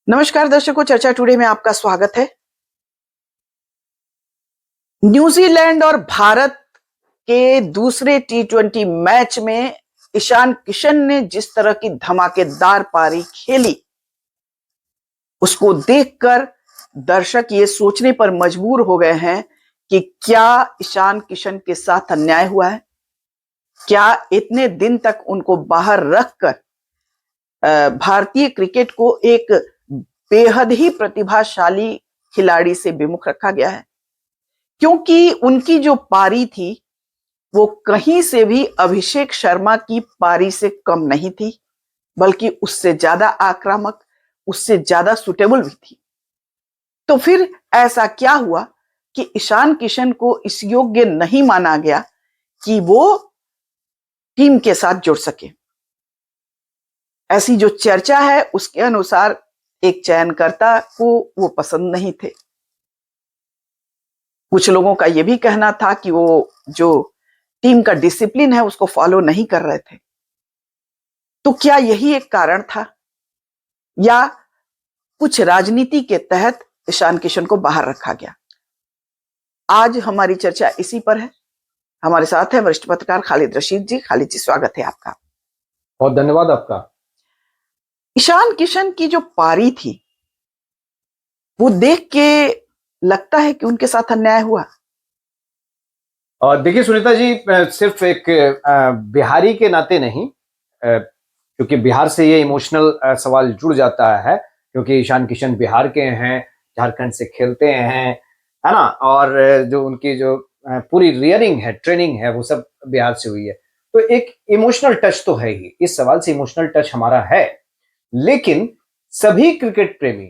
नमस्कार दर्शकों, चर्चा टुडे में आपका स्वागत है। न्यूजीलैंड और भारत के दूसरे टी20 मैच में ईशान किशन ने जिस तरह की धमाकेदार पारी खेली, उसको देखकर दर्शक ये सोचने पर मजबूर हो गए हैं कि क्या ईशान किशन के साथ अन्याय हुआ है। क्या इतने दिन तक उनको बाहर रखकर भारतीय क्रिकेट को एक बेहद ही प्रतिभाशाली खिलाड़ी से विमुख रखा गया है, क्योंकि उनकी जो पारी थी वो कहीं से भी अभिषेक शर्मा की पारी से कम नहीं थी, बल्कि उससे ज्यादा आक्रामक, उससे ज्यादा सुटेबल भी थी। तो फिर ऐसा क्या हुआ कि ईशान किशन को इस योग्य नहीं माना गया कि वो टीम के साथ जुड़ सके। ऐसी जो चर्चा है उसके अनुसार एक चयनकर्ता को वो पसंद नहीं थे। कुछ लोगों का यह भी कहना था कि वो जो टीम का डिसिप्लिन है उसको फॉलो नहीं कर रहे थे। तो क्या यही एक कारण था, या कुछ राजनीति के तहत ईशान किशन को बाहर रखा गया? आज हमारी चर्चा इसी पर है। हमारे साथ है वरिष्ठ पत्रकार खालिद रशीद जी। खालिद जी, स्वागत है आपका। बहुत धन्यवाद आपका। ईशान किशन की जो पारी थी वो देख के लगता है कि उनके साथ अन्याय हुआ। और देखिए सुनीता जी, सिर्फ एक बिहारी के नाते नहीं, क्योंकि बिहार से ये इमोशनल सवाल जुड़ जाता है, क्योंकि ईशान किशन बिहार के हैं, झारखंड से खेलते हैं, है ना। और जो उनकी जो पूरी रियरिंग है, ट्रेनिंग है, वो सब बिहार से हुई है। तो एक इमोशनल टच तो है ही, इस सवाल से इमोशनल टच हमारा है। लेकिन सभी क्रिकेट प्रेमी,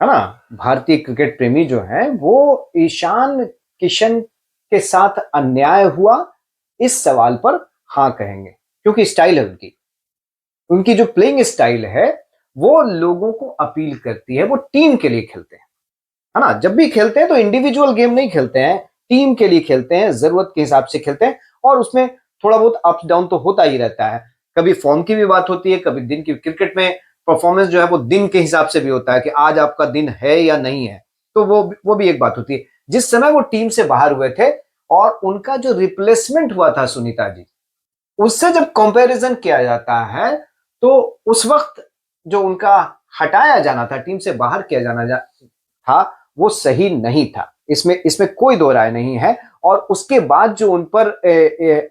है ना, भारतीय क्रिकेट प्रेमी जो हैं, वो ईशान किशन के साथ अन्याय हुआ इस सवाल पर हाँ कहेंगे, क्योंकि स्टाइल है उनकी। उनकी जो प्लेइंग स्टाइल है वो लोगों को अपील करती है। वो टीम के लिए खेलते हैं, है ना। जब भी खेलते हैं तो इंडिविजुअल गेम नहीं खेलते हैं, टीम के लिए खेलते हैं, जरूरत के हिसाब से खेलते हैं। और उसमें थोड़ा बहुत अप डाउन तो होता ही रहता है। कभी फॉर्म की भी बात होती है, कभी दिन की। क्रिकेट में परफॉर्मेंस जो है वो दिन के हिसाब से भी होता है कि आज आपका दिन है या नहीं है। तो वो भी एक बात होती है। जिस समय वो टीम से बाहर हुए थे और उनका जो रिप्लेसमेंट हुआ था सुनीता जी, उससे जब कंपैरिजन किया जाता है तो उस वक्त जो उनका हटाया जाना था, टीम से बाहर किया जाना था, वो सही नहीं था। इसमें कोई दो राय नहीं है। और उसके बाद जो उन पर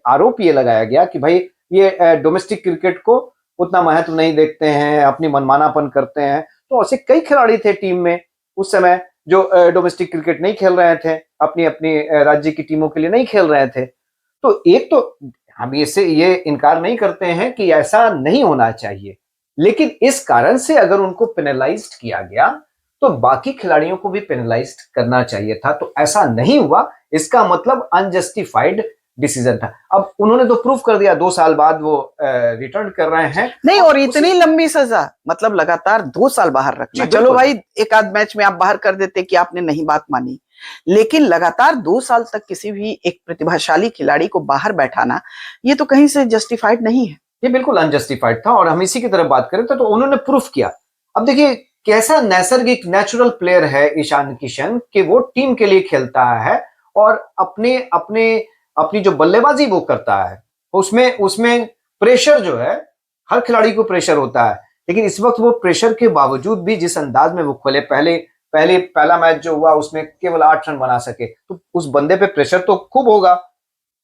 आरोप ये लगाया गया कि भाई ये डोमेस्टिक क्रिकेट को उतना महत्व नहीं देखते हैं, अपनी मनमानापन करते हैं। तो ऐसे कई खिलाड़ी थे टीम में उस समय जो डोमेस्टिक क्रिकेट नहीं खेल रहे थे, अपनी अपनी राज्य की टीमों के लिए नहीं खेल रहे थे। तो एक तो हम इससे ये इनकार नहीं करते हैं कि ऐसा नहीं होना चाहिए, लेकिन इस कारण से अगर उनको पेनलाइज्ड किया गया तो बाकी खिलाड़ियों को भी पेनलाइज्ड करना चाहिए था। तो ऐसा नहीं हुआ, इसका मतलब अनजस्टिफाइड डिसीजन था। अब उन्होंने तो प्रूफ कर दिया, 2 साल बाद वो रिटर्न कर रहे हैं। नहीं, और इतनी लंबी सजा, मतलब लगातार 2 साल बाहर रखना। चलो भाई, एक आध मैच में आप बाहर कर देते कि आपने नहीं बात मानी, लेकिन लगातार 2 साल तक किसी भी एक प्रतिभाशाली खिलाड़ी को बाहर बैठाना, ये तो कहीं से जस्टिफाइड नहीं है। ये बिल्कुल अनजस्टिफाइड था। और हम इसी की तरफ बात करें तो उन्होंने प्रूफ किया। अब देखिए कैसा नैसर्गिक नेचुरल प्लेयर है ईशान किशन, कि वो टीम के लिए खेलता है और अपने अपने अपनी जो बल्लेबाजी वो करता है, उसमें प्रेशर जो है, हर खिलाड़ी को प्रेशर होता है। लेकिन इस वक्त वो प्रेशर के बावजूद भी जिस अंदाज में वो खेले, पहला मैच जो हुआ उसमें केवल 8 रन बना सके, तो उस बंदे पे प्रेशर तो खूब होगा।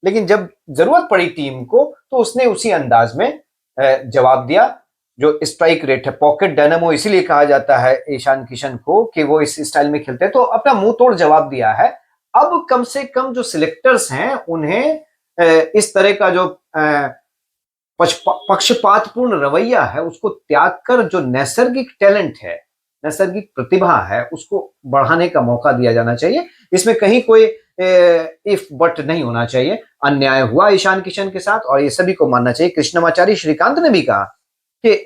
लेकिन जब जरूरत पड़ी टीम को तो उसने उसी अंदाज में जवाब दिया। जो स्ट्राइक रेट है, पॉकेट डायनामो इसीलिए कहा जाता है ईशान किशन को कि वो इस स्टाइल में खेलते हैं। तो अपना मुंह तोड़ जवाब दिया है। अब कम से कम जो सिलेक्टर्स हैं उन्हें इस तरह का जो पक्षपातपूर्ण रवैया है उसको त्याग कर जो नैसर्गिक टैलेंट है, नैसर्गिक प्रतिभा है, उसको बढ़ाने का मौका दिया जाना चाहिए। इसमें कहीं कोई इफ बट नहीं होना चाहिए। अन्याय हुआ ईशान किशन के साथ और ये सभी को मानना चाहिए। कृष्णमाचारी श्रीकांत ने भी कहा कि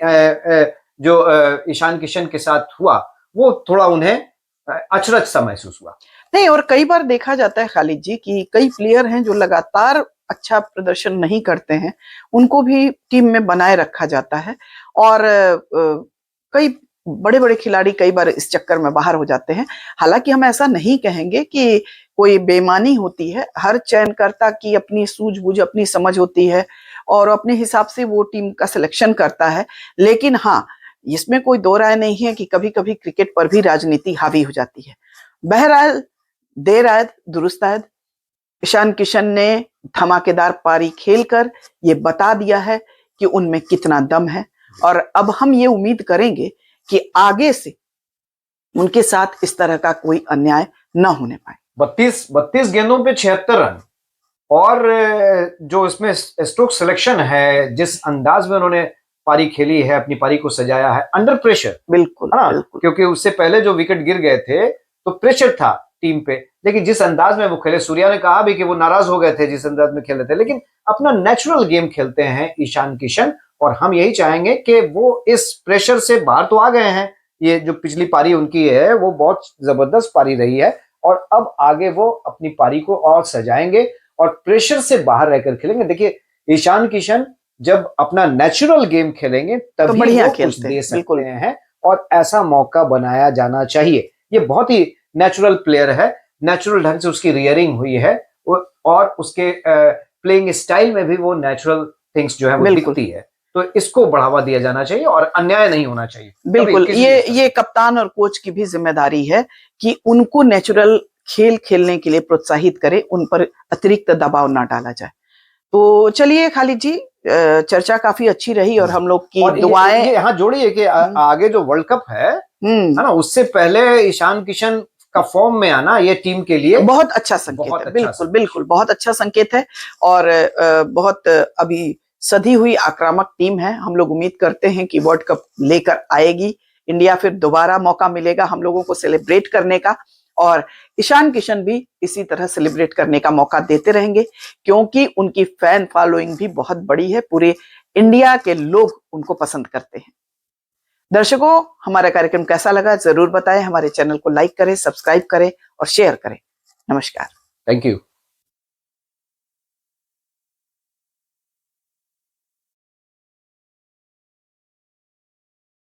जो ईशान किशन के साथ हुआ वो थोड़ा उन्हें अचरज सा महसूस हुआ। नहीं, और कई बार देखा जाता है खालिद जी कि कई प्लेयर हैं जो लगातार अच्छा प्रदर्शन नहीं करते हैं, उनको भी टीम में बनाए रखा जाता है। और कई बड़े बड़े खिलाड़ी कई बार इस चक्कर में बाहर हो जाते हैं। हालांकि हम ऐसा नहीं कहेंगे कि कोई बेईमानी होती है, हर चयनकर्ता की अपनी सूझबूझ, अपनी समझ होती है और अपने हिसाब से वो टीम का सिलेक्शन करता है। लेकिन हाँ, इसमें कोई दो राय नहीं है कि कभी कभी क्रिकेट पर भी राजनीति हावी हो जाती है। बहरहाल, देर आयद दुरुस्त आयद, ईशान किशन ने धमाकेदार पारी खेलकर ये बता दिया है कि उनमें कितना दम है और अब हम ये उम्मीद करेंगे कि आगे से उनके साथ इस तरह का कोई अन्याय न होने पाए। 32 गेंदों पे 76 रन और जो इसमें स्ट्रोक सिलेक्शन है, जिस अंदाज में उन्होंने पारी खेली है, अपनी पारी को सजाया है अंडर प्रेशर, बिल्कुल, है ना? बिल्कुल। क्योंकि उससे पहले जो विकेट गिर गए थे तो प्रेशर था टीम पे, लेकिन जिस अंदाज में वो खेले, सूर्या ने कहा भी कि वो नाराज हो गए थे जिस अंदाज में खेले थे, लेकिन अपना नेचुरल गेम खेलते हैं ईशान किशन और हम यही चाहेंगे कि वो इस प्रेशर से बाहर तो आ गए हैं। ये जो पिछली पारी उनकी है वो बहुत जबरदस्त पारी रही है और अब आगे वो अपनी पारी को और सजाएंगे और प्रेशर से बाहर रहकर खेलेंगे। देखिए, ईशान किशन जब अपना नेचुरल गेम खेलेंगे तभी तो बढ़िया वो कुछ खेलते दे हैं, सकते बिल्कुल। हैं और ऐसा मौका बनाया जाना चाहिए। ये बहुत ही नेचुरल प्लेयर है, नेचुरल ढंग से उसकी रियरिंग हुई है और उसके प्लेइंग स्टाइल में भी वो नेचुरल थिंग्स जो है वो बिल्कुल। दिखती है। तो इसको बढ़ावा दिया जाना चाहिए और अन्याय नहीं होना चाहिए। बिल्कुल, कभी किसी के साथ। ये कप्तान और कोच की भी जिम्मेदारी है कि उनको नेचुरल खेल खेलने के लिए प्रोत्साहित करे, उन पर अतिरिक्त दबाव ना डाला जाए। तो चलिए खालिद जी, चर्चा काफी अच्छी रही और हम लोग की और दुआएं। ये यहाँ जोड़िए कि आगे जो वर्ल्ड कप है ना, उससे पहले ईशान किशन का फॉर्म में आना ये टीम के लिए बहुत अच्छा संकेत बहुत है। अच्छा बिल्कुल, संकेत। बिल्कुल, बहुत अच्छा संकेत है और बहुत अभी सधी हुई आक्रामक टीम है। हम लोग उम्मीद करते हैं कि वर्ल्ड कप लेकर आएगी इंडिया, फिर दोबारा मौका मिलेगा हम लोगों को सेलिब्रेट करने का और ईशान किशन भी इसी तरह सेलिब्रेट करने का मौका देते रहेंगे क्योंकि उनकी फैन फॉलोइंग भी बहुत बड़ी है। पूरे इंडिया के लोग उनको पसंद करते हैं। दर्शकों, हमारा कार्यक्रम कैसा लगा जरूर बताएं। हमारे चैनल को लाइक करें, सब्सक्राइब करें और शेयर करें। नमस्कार। Thank you.